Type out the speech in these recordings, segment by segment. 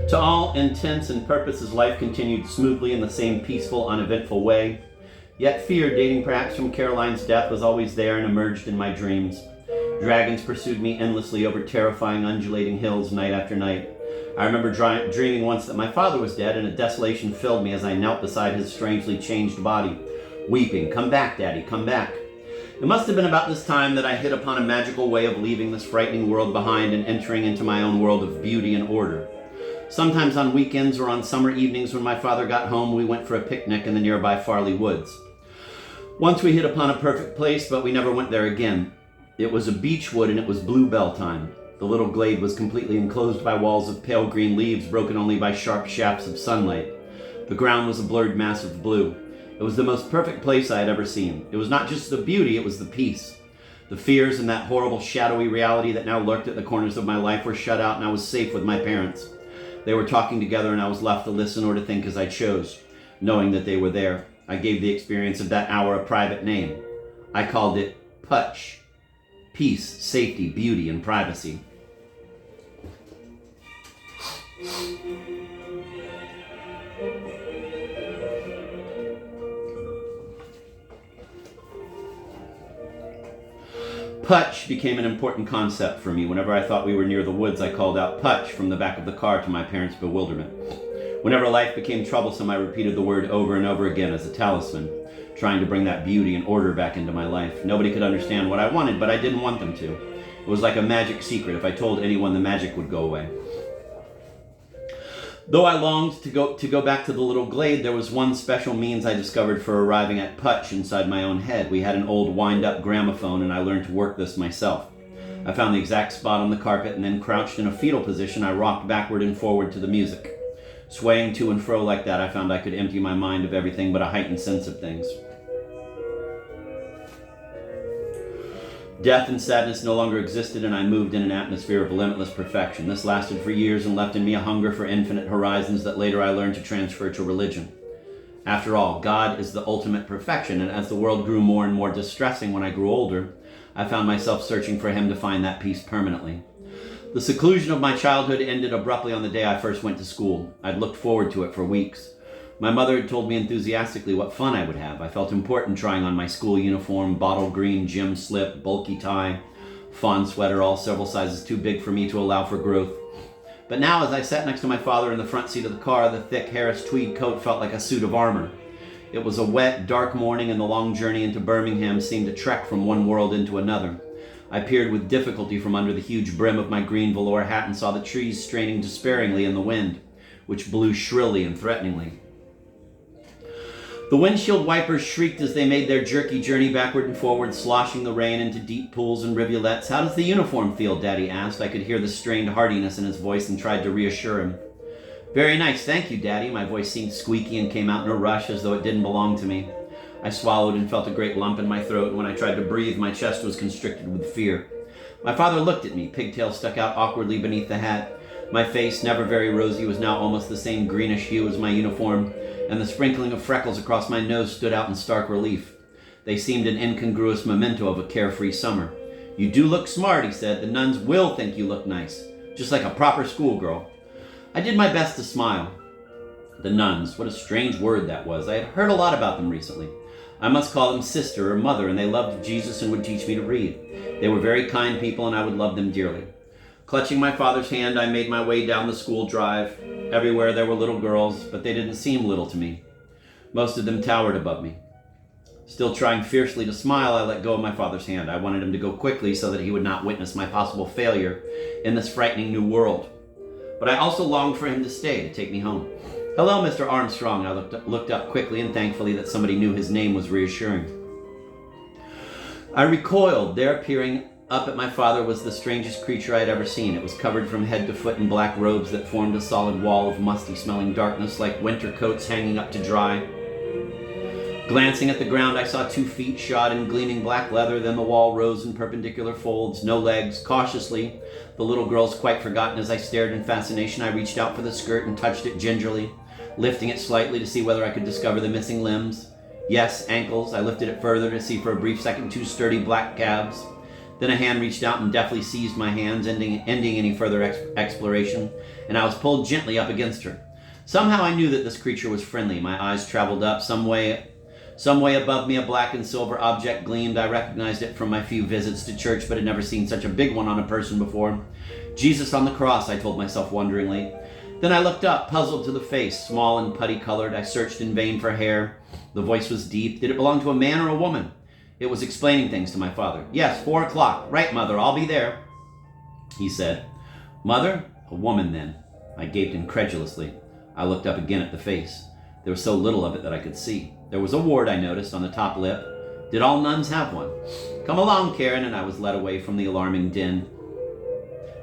To all intents and purposes, life continued smoothly in the same peaceful, uneventful way. Yet fear, dating perhaps from Caroline's death, was always there and emerged in my dreams. Dragons pursued me endlessly over terrifying, undulating hills night after night. I remember dreaming once that my father was dead, and a desolation filled me as I knelt beside his strangely changed body, weeping, "Come back, Daddy, come back." It must have been about this time that I hit upon a magical way of leaving this frightening world behind and entering into my own world of beauty and order. Sometimes on weekends or on summer evenings when my father got home, we went for a picnic in the nearby Farley Woods. Once we hit upon a perfect place, but we never went there again. It was a beech wood and it was bluebell time. The little glade was completely enclosed by walls of pale green leaves broken only by sharp shafts of sunlight. The ground was a blurred mass of blue. It was the most perfect place I had ever seen. It was not just the beauty, it was the peace. The fears and that horrible shadowy reality that now lurked at the corners of my life were shut out, and I was safe with my parents. They were talking together and I was left to listen or to think as I chose, knowing that they were there. I gave the experience of that hour a private name. I called it Putch. Peace, safety, beauty, and privacy. Putch became an important concept for me. Whenever I thought we were near the woods, I called out Putch from the back of the car to my parents' bewilderment. Whenever life became troublesome, I repeated the word over and over again as a talisman, trying to bring that beauty and order back into my life. Nobody could understand what I wanted, but I didn't want them to. It was like a magic secret. If I told anyone, the magic would go away. Though I longed to go back to the little glade, there was one special means I discovered for arriving at Putch inside my own head. We had an old wind-up gramophone, and I learned to work this myself. I found the exact spot on the carpet, and then crouched in a fetal position, I rocked backward and forward to the music. Swaying to and fro like that, I found I could empty my mind of everything but a heightened sense of things. Death and sadness no longer existed, and I moved in an atmosphere of limitless perfection. This lasted for years and left in me a hunger for infinite horizons that later I learned to transfer to religion. After all, God is the ultimate perfection, and as the world grew more and more distressing when I grew older, I found myself searching for Him to find that peace permanently. The seclusion of my childhood ended abruptly on the day I first went to school. I'd looked forward to it for weeks. My mother had told me enthusiastically what fun I would have. I felt important trying on my school uniform, bottle green gym slip, bulky tie, fawn sweater, all several sizes too big for me to allow for growth. But now, as I sat next to my father in the front seat of the car, the thick Harris tweed coat felt like a suit of armor. It was a wet, dark morning, and the long journey into Birmingham seemed a trek from one world into another. I peered with difficulty from under the huge brim of my green velour hat and saw the trees straining despairingly in the wind, which blew shrilly and threateningly. The windshield wipers shrieked as they made their jerky journey backward and forward, sloshing the rain into deep pools and rivulets. "How does the uniform feel?" Daddy asked. I could hear the strained heartiness in his voice and tried to reassure him. "Very nice, thank you, Daddy." My voice seemed squeaky and came out in a rush as though it didn't belong to me. I swallowed and felt a great lump in my throat, and when I tried to breathe, my chest was constricted with fear. My father looked at me. Pigtails stuck out awkwardly beneath the hat. My face, never very rosy, was now almost the same greenish hue as my uniform, and the sprinkling of freckles across my nose stood out in stark relief. They seemed an incongruous memento of a carefree summer. "You do look smart," he said. "The nuns will think you look nice, just like a proper schoolgirl." I did my best to smile. The nuns, what a strange word that was. I had heard a lot about them recently. I must call them sister or mother, and they loved Jesus and would teach me to read. They were very kind people, and I would love them dearly. Clutching my father's hand, I made my way down the school drive. Everywhere there were little girls, but they didn't seem little to me. Most of them towered above me. Still trying fiercely to smile, I let go of my father's hand. I wanted him to go quickly so that he would not witness my possible failure in this frightening new world. But I also longed for him to stay, to take me home. "Hello, Mr. Armstrong." I looked up quickly, and thankfully that somebody knew his name was reassuring. I recoiled. There, peering up at my father, was the strangest creature I had ever seen. It was covered from head to foot in black robes that formed a solid wall of musty-smelling darkness, like winter coats hanging up to dry. Glancing at the ground, I saw 2 feet shod in gleaming black leather. Then the wall rose in perpendicular folds, no legs. Cautiously, the little girls quite forgotten, as I stared in fascination, I reached out for the skirt and touched it gingerly, lifting it slightly to see whether I could discover the missing limbs. Yes, ankles. I lifted it further to see for a brief second 2 sturdy black calves. Then a hand reached out and deftly seized my hands, ending any further exploration, and I was pulled gently up against her. Somehow I knew that this creature was friendly. My eyes traveled up. Some way above me, a black and silver object gleamed. I recognized it from my few visits to church, but had never seen such a big one on a person before. Jesus on the cross, I told myself wonderingly. Then I looked up, puzzled to the face, small and putty-colored. I searched in vain for hair. The voice was deep. Did it belong to a man or a woman? It was explaining things to my father. Yes, 4 o'clock. Right, Mother, I'll be there, he said. Mother? A woman, then. I gaped incredulously. I looked up again at the face. There was so little of it that I could see. There was a wart, I noticed, on the top lip. Did all nuns have one? Come along, Karen, and I was led away from the alarming din.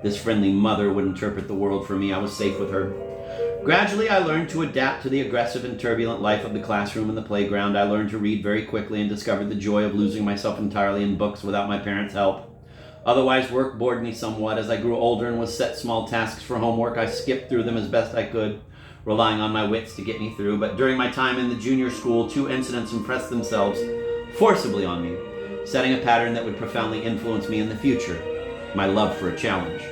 This friendly mother would interpret the world for me. I was safe with her. Gradually, I learned to adapt to the aggressive and turbulent life of the classroom and the playground. I learned to read very quickly and discovered the joy of losing myself entirely in books without my parents' help. Otherwise, work bored me somewhat. As I grew older and was set small tasks for homework, I skipped through them as best I could, relying on my wits to get me through. But during my time in the junior school, 2 incidents impressed themselves forcibly on me, setting a pattern that would profoundly influence me in the future: my love for a challenge.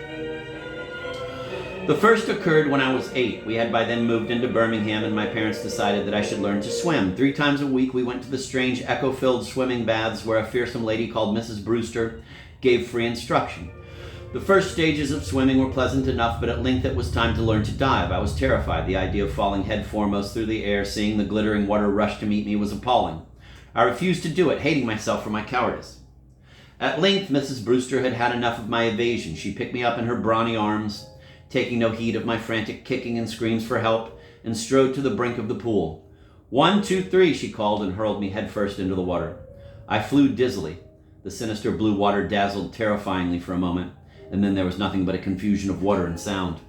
The first occurred when I was 8. We had by then moved into Birmingham, and my parents decided that I should learn to swim. 3 times a week we went to the strange echo-filled swimming baths where a fearsome lady called Mrs. Brewster gave free instruction. The first stages of swimming were pleasant enough, but at length it was time to learn to dive. I was terrified. The idea of falling head foremost through the air, seeing the glittering water rush to meet me, was appalling. I refused to do it, hating myself for my cowardice. At length, Mrs. Brewster had had enough of my evasion. She picked me up in her brawny arms, taking no heed of my frantic kicking and screams for help, and strode to the brink of the pool. 1, 2, 3, she called, and hurled me headfirst into the water. I flew dizzily. The sinister blue water dazzled terrifyingly for a moment, and then there was nothing but a confusion of water and sound.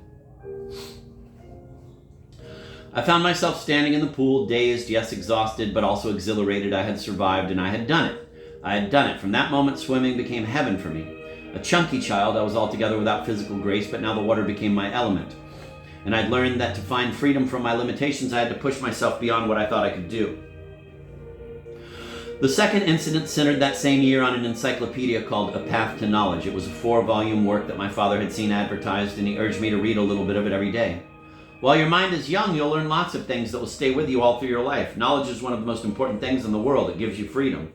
I found myself standing in the pool, dazed, yes, exhausted, but also exhilarated. I had survived, and I had done it. I had done it. From that moment, swimming became heaven for me. A chunky child, I was altogether without physical grace, but now the water became my element. And I'd learned that to find freedom from my limitations, I had to push myself beyond what I thought I could do. The second incident centered that same year on an encyclopedia called A Path to Knowledge. It was a 4-volume work that my father had seen advertised, and he urged me to read a little bit of it every day. While your mind is young, you'll learn lots of things that will stay with you all through your life. Knowledge is one of the most important things in the world. It gives you freedom.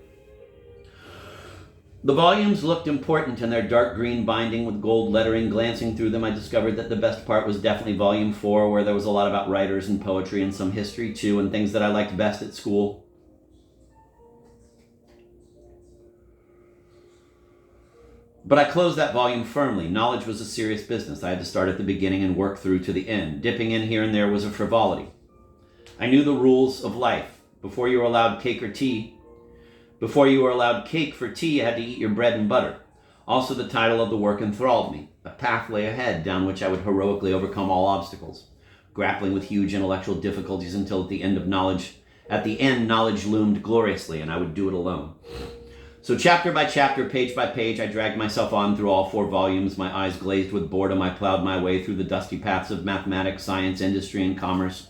The volumes looked important in their dark green binding with gold lettering. Glancing through them, I discovered that the best part was definitely volume 4, where there was a lot about writers and poetry and some history too, and things that I liked best at school. But I closed that volume firmly. Knowledge was a serious business. I had to start at the beginning and work through to the end. Dipping in here and there was a frivolity. I knew the rules of life. Before you were allowed cake for tea, you had to eat your bread and butter. Also, the title of the work enthralled me. A path lay ahead, down which I would heroically overcome all obstacles, grappling with huge intellectual difficulties until at the end, knowledge loomed gloriously, and I would do it alone. So chapter by chapter, page by page, I dragged myself on through all 4 volumes. My eyes glazed with boredom, I plowed my way through the dusty paths of mathematics, science, industry, and commerce.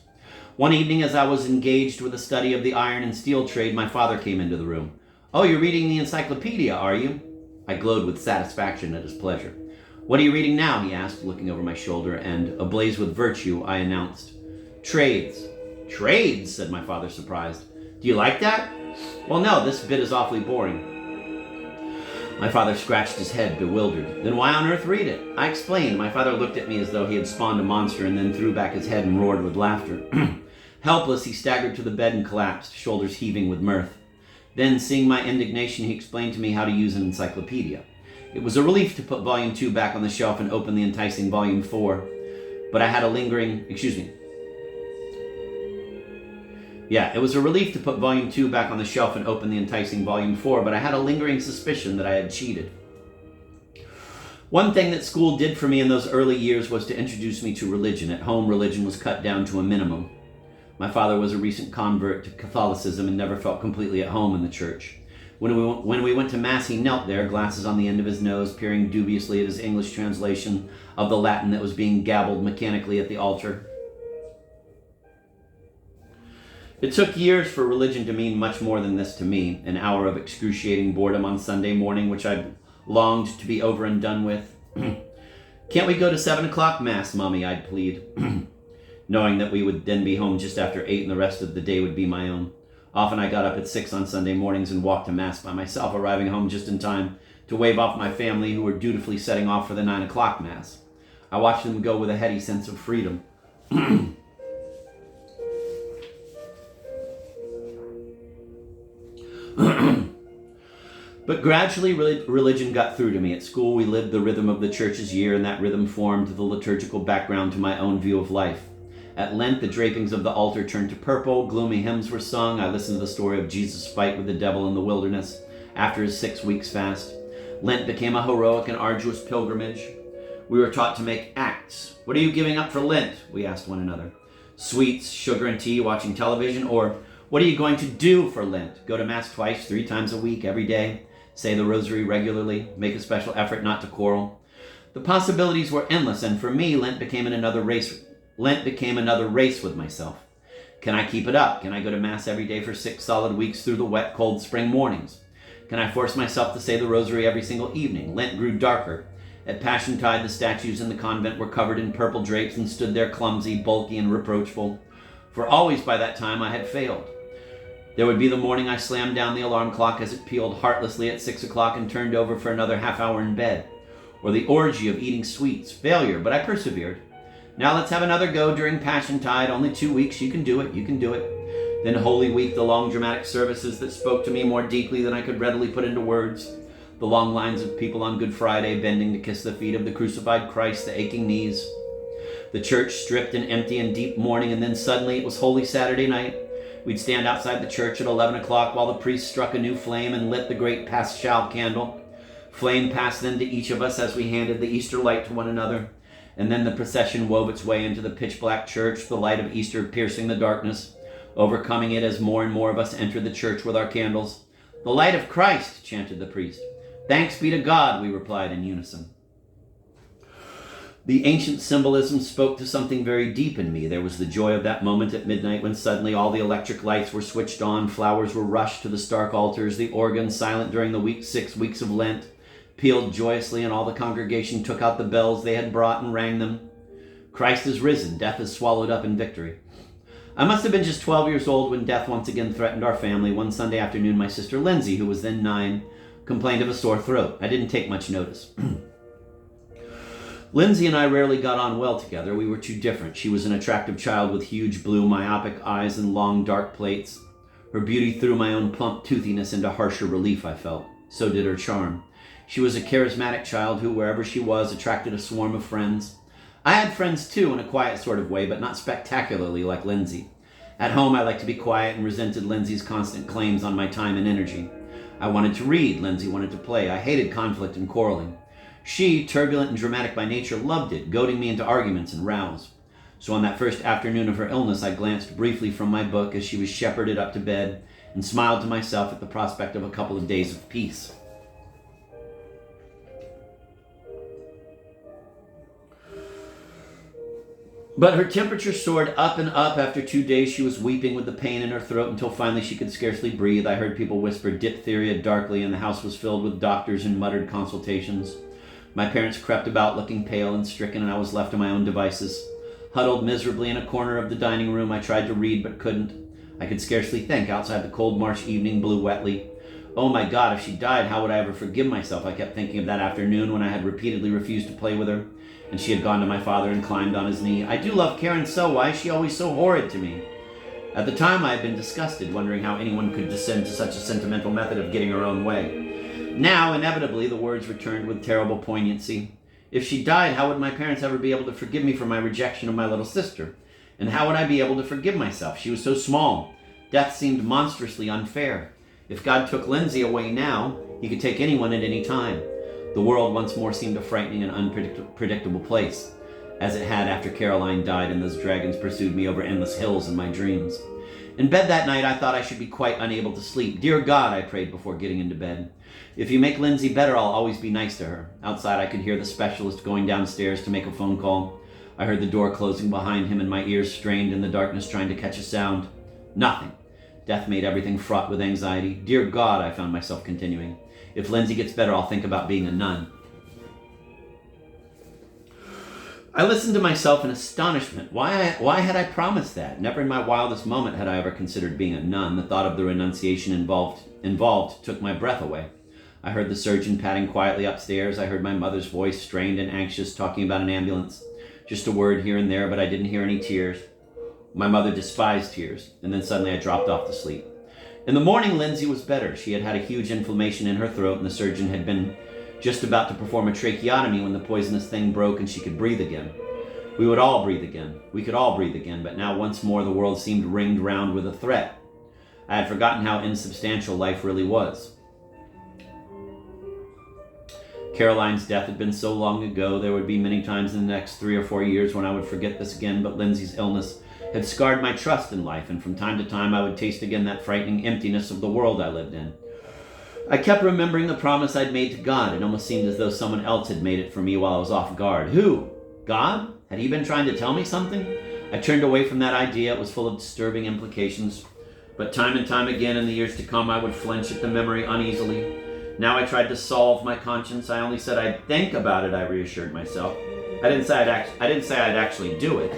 One evening, as I was engaged with a study of the iron and steel trade, my father came into the room. "Oh, you're reading the encyclopedia, are you?" I glowed with satisfaction at his pleasure. "What are you reading now?" he asked, looking over my shoulder, and, ablaze with virtue, I announced, "Trades." "Trades?" said my father, surprised. "Do you like that?" "Well, no, this bit is awfully boring." My father scratched his head, bewildered. "Then why on earth read it?" I explained. My father looked at me as though he had spawned a monster, and then threw back his head and roared with laughter. Helpless, he staggered to the bed and collapsed, shoulders heaving with mirth. Then, seeing my indignation, he explained to me how to use an encyclopedia. It was a relief to put Volume 2 back on the shelf and open the enticing Volume 4, but I had a lingering... It was a relief to put Volume 2 back on the shelf and open the enticing Volume 4, but I had a lingering suspicion that I had cheated. One thing that school did for me in those early years was to introduce me to religion. At home, religion was cut down to a minimum. My father was a recent convert to Catholicism and never felt completely at home in the church. When we went to Mass, he knelt there, glasses on the end of his nose, peering dubiously at his English translation of the Latin that was being gabbled mechanically at the altar. It took years for religion to mean much more than this to me, an hour of excruciating boredom on Sunday morning which I longed to be over and done with. "Can't we go to 7 o'clock Mass, Mommy?" I'd plead, knowing that we would then be home just after 8 and the rest of the day would be my own. Often I got up at 6 on Sunday mornings and walked to Mass by myself, arriving home just in time to wave off my family who were dutifully setting off for the 9 o'clock Mass. I watched them go with a heady sense of freedom. But gradually religion got through to me. At school we lived the rhythm of the church's year, and that rhythm formed the liturgical background to my own view of life. At Lent, the drapings of the altar turned to purple, gloomy hymns were sung. I listened to the story of Jesus' fight with the devil in the wilderness after his 6 weeks fast. Lent became a heroic and arduous pilgrimage. We were taught to make acts. "What are you giving up for Lent?" we asked one another. "Sweets, sugar and tea, watching television?" Or, "What are you going to do for Lent? Go to Mass twice, 3 times a week, every day? Say the rosary regularly? Make a special effort not to quarrel?" The possibilities were endless, and for me, Lent became another race with myself. Can I keep it up? Can I go to Mass every day for 6 solid weeks through the wet, cold spring mornings? Can I force myself to say the rosary every single evening? Lent grew darker. At Passiontide, the statues in the convent were covered in purple drapes and stood there clumsy, bulky, and reproachful. For always by that time I had failed. There would be the morning I slammed down the alarm clock as it pealed heartlessly at 6 o'clock and turned over for another half hour in bed. Or the orgy of eating sweets. Failure, but I persevered. Now let's have another go during Passiontide. Only 2 weeks. You can do it. You can do it. Then Holy Week, the long dramatic services that spoke to me more deeply than I could readily put into words. The long lines of people on Good Friday bending to kiss the feet of the crucified Christ, the aching knees. The church stripped and empty in deep mourning, and then suddenly it was Holy Saturday night. We'd stand outside the church at 11 o'clock while the priest struck a new flame and lit the great Paschal candle. Flame passed then to each of us as we handed the Easter light to one another. And then the procession wove its way into the pitch-black church, the light of Easter piercing the darkness, overcoming it as more and more of us entered the church with our candles. "The light of Christ," chanted the priest. "Thanks be to God," we replied in unison. The ancient symbolism spoke to something very deep in me. There was the joy of that moment at midnight when suddenly all the electric lights were switched on, flowers were rushed to the stark altars, the organ, silent during the 6 weeks of Lent, pealed joyously, and all the congregation took out the bells they had brought and rang them. Christ is risen, death is swallowed up in victory. I must have been just 12 years old when death once again threatened our family. One Sunday afternoon, my sister Lindsay, who was then 9, complained of a sore throat. I didn't take much notice. Lindsay and I rarely got on well together. We were too different. She was an attractive child with huge blue myopic eyes and long dark plaits. Her beauty threw my own plump toothiness into harsher relief, I felt. So did her charm. She was a charismatic child who, wherever she was, attracted a swarm of friends. I had friends too, in a quiet sort of way, but not spectacularly like Lindsay. At home, I liked to be quiet and resented Lindsay's constant claims on my time and energy. I wanted to read. Lindsay wanted to play. I hated conflict and quarreling. She, turbulent and dramatic by nature, loved it, goading me into arguments and rows. So on that first afternoon of her illness, I glanced briefly from my book as she was shepherded up to bed and smiled to myself at the prospect of a couple of days of peace. But her temperature soared up and up. After 2 days, she was weeping with the pain in her throat until finally she could scarcely breathe. I heard people whisper diphtheria darkly, and the house was filled with doctors and muttered consultations. My parents crept about looking pale and stricken, and I was left to my own devices. Huddled miserably in a corner of the dining room, I tried to read but couldn't. I could scarcely think. Outside, the cold March evening blew wetly. Oh my God, if she died, how would I ever forgive myself? I kept thinking of that afternoon when I had repeatedly refused to play with her, and she had gone to my father and climbed on his knee. "I do love Karen so. Why is she always so horrid to me?" At the time, I had been disgusted, wondering how anyone could descend to such a sentimental method of getting her own way. Now, inevitably, the words returned with terrible poignancy. If she died, how would my parents ever be able to forgive me for my rejection of my little sister? And how would I be able to forgive myself? She was so small. Death seemed monstrously unfair. If God took Lindsay away now, he could take anyone at any time. The world once more seemed a frightening and unpredictable place, as it had after Caroline died and those dragons pursued me over endless hills in my dreams. In bed that night, I thought I should be quite unable to sleep. "Dear God," I prayed before getting into bed, "if you make Lindsay better, I'll always be nice to her." Outside, I could hear the specialist going downstairs to make a phone call. I heard the door closing behind him and my ears strained in the darkness trying to catch a sound. Nothing. Death made everything fraught with anxiety. Dear God, I found myself continuing. If Lindsay gets better, I'll think about being a nun. I listened to myself in astonishment. Why had I promised that? Never in my wildest moment had I ever considered being a nun. The thought of the renunciation involved took my breath away. I heard the surgeon padding quietly upstairs. I heard my mother's voice, strained and anxious, talking about an ambulance. Just a word here and there, but I didn't hear any tears. My mother despised tears, and then suddenly I dropped off to sleep. In the morning, Lindsay was better. She had had a huge inflammation in her throat, and the surgeon had been just about to perform a tracheotomy when the poisonous thing broke and she could breathe again. We would all breathe again. We could all breathe again, but now once more the world seemed ringed round with a threat. I had forgotten how insubstantial life really was. Caroline's death had been so long ago. There would be many times in the next 3 or 4 years when I would forget this again, but Lindsay's illness had scarred my trust in life, and from time to time I would taste again that frightening emptiness of the world I lived in. I kept remembering the promise I'd made to God. It almost seemed as though someone else had made it for me while I was off guard. Who? God? Had he been trying to tell me something? I turned away from that idea. It was full of disturbing implications. But time and time again in the years to come, I would flinch at the memory uneasily. Now I tried to solve my conscience. I only said I'd think about it, I reassured myself. I didn't say I'd actually do it.